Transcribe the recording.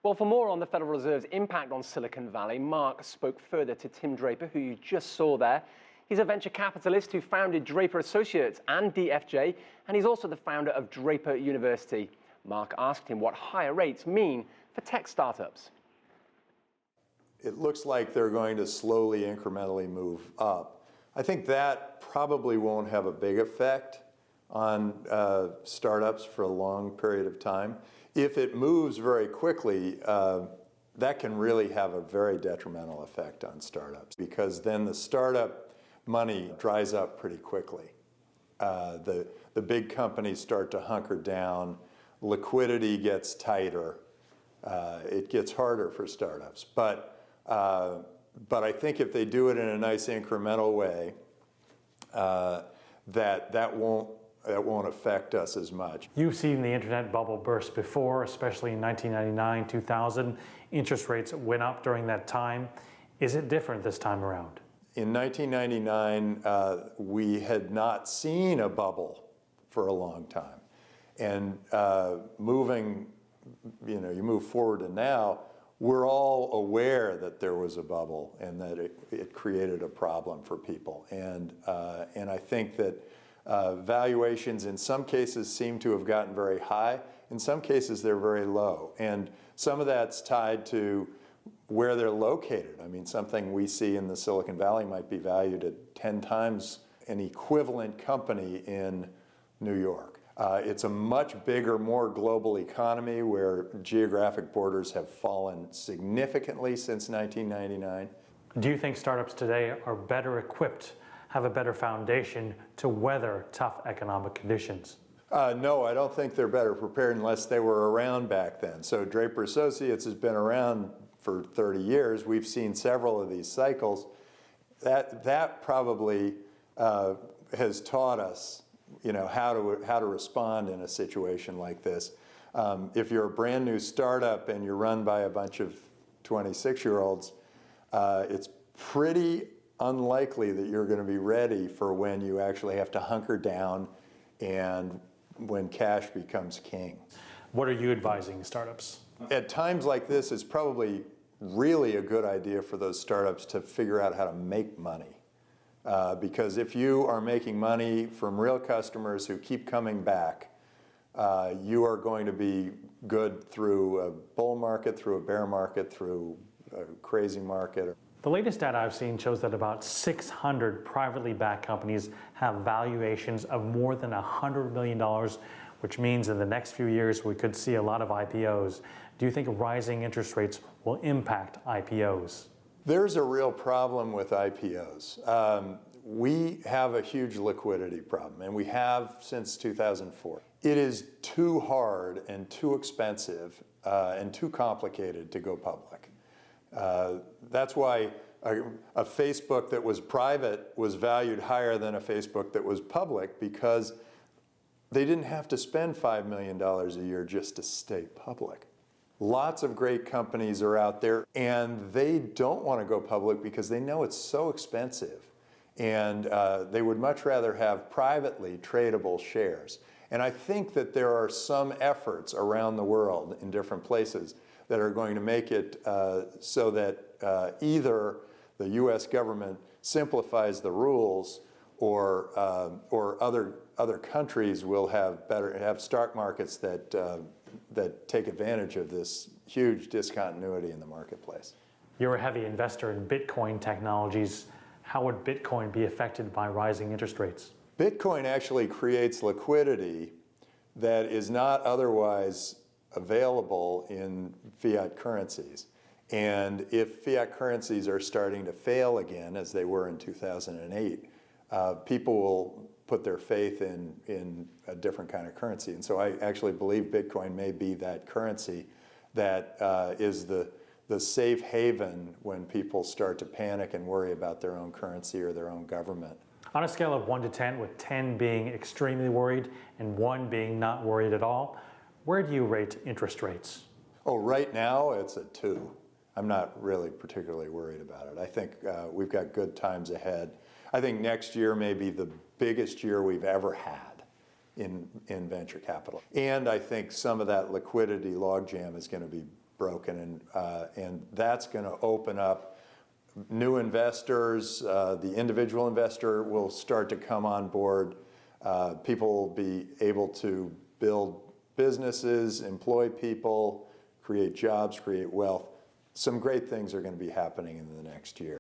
Well, for more on the Federal Reserve's impact on Silicon Valley, Mark spoke further to Tim Draper, who you just saw there. He's a venture capitalist who founded Draper Associates and DFJ, and he's also the founder of Draper University. Mark asked him what higher rates mean for tech startups. It looks like they're going to slowly, incrementally move up. I think that probably won't have a big effect on startups for a long period of time. If it moves very quickly, that can really have a very detrimental effect on startups, because then the startup money dries up pretty quickly. The big companies start to hunker down, liquidity gets tighter, it gets harder for startups. But I think if they do it in a nice incremental way, that won't affect us as much. You've seen the internet bubble burst before, especially in 1999, 2000. Interest rates went up during that time. Is it different this time around? In 1999, we had not seen a bubble for a long time. And you move forward to now, we're all aware that there was a bubble and that it created a problem for people. And I think that valuations in some cases seem to have gotten very high. In some cases, they're very low. And some of that's tied to where they're located. I mean, something we see in the Silicon Valley might be valued at 10 times an equivalent company in New York. It's a much bigger, more global economy where geographic borders have fallen significantly since 1999. Do you think startups today are better equipped, have a better foundation to weather tough economic conditions? No, I don't think they're better prepared unless they were around back then. So Draper Associates has been around for 30 years. We've seen several of these cycles. That probably has taught us, how to respond in a situation like this. If you're a brand new startup and you're run by a bunch of 26-year-olds, it's pretty unlikely that you're going to be ready for when you actually have to hunker down and when cash becomes king. What are you advising startups? At times like this, it's probably really a good idea for those startups to figure out how to make money. Because if you are making money from real customers who keep coming back, you are going to be good through a bull market, through a bear market, through a crazy market. The latest data I've seen shows that about 600 privately backed companies have valuations of more than $100 million, which means in the next few years we could see a lot of IPOs. Do you think rising interest rates will impact IPOs? There's a real problem with IPOs. We have a huge liquidity problem, and we have since 2004. It is too hard and too expensive and too complicated to go public. That's why a Facebook that was private was valued higher than a Facebook that was public, because they didn't have to spend $5 million a year just to stay public. Lots of great companies are out there, and they don't want to go public because they know it's so expensive. And they would much rather have privately tradable shares. And I think that there are some efforts around the world in different places that are going to make it so that either the U.S. government simplifies the rules, or other countries will have stock markets that take advantage of this huge discontinuity in the marketplace. You're a heavy investor in Bitcoin technologies. How would Bitcoin be affected by rising interest rates? Bitcoin actually creates liquidity that is not otherwise available in fiat currencies. And if fiat currencies are starting to fail again, as they were in 2008, people will put their faith in a different kind of currency. And so I actually believe Bitcoin may be that currency that is the safe haven when people start to panic and worry about their own currency or their own government. On a scale of 1 to 10, with 10 being extremely worried and 1 being not worried at all, where do you rate interest rates? Oh, right now it's a 2. I'm not really particularly worried about it. I think we've got good times ahead. I think next year may be the biggest year we've ever had in venture capital. And I think some of that liquidity logjam is going to be broken, and that's going to open up new investors. The individual investor will start to come on board. People will be able to build businesses, employ people, create jobs, create wealth. Some great things are going to be happening in the next year.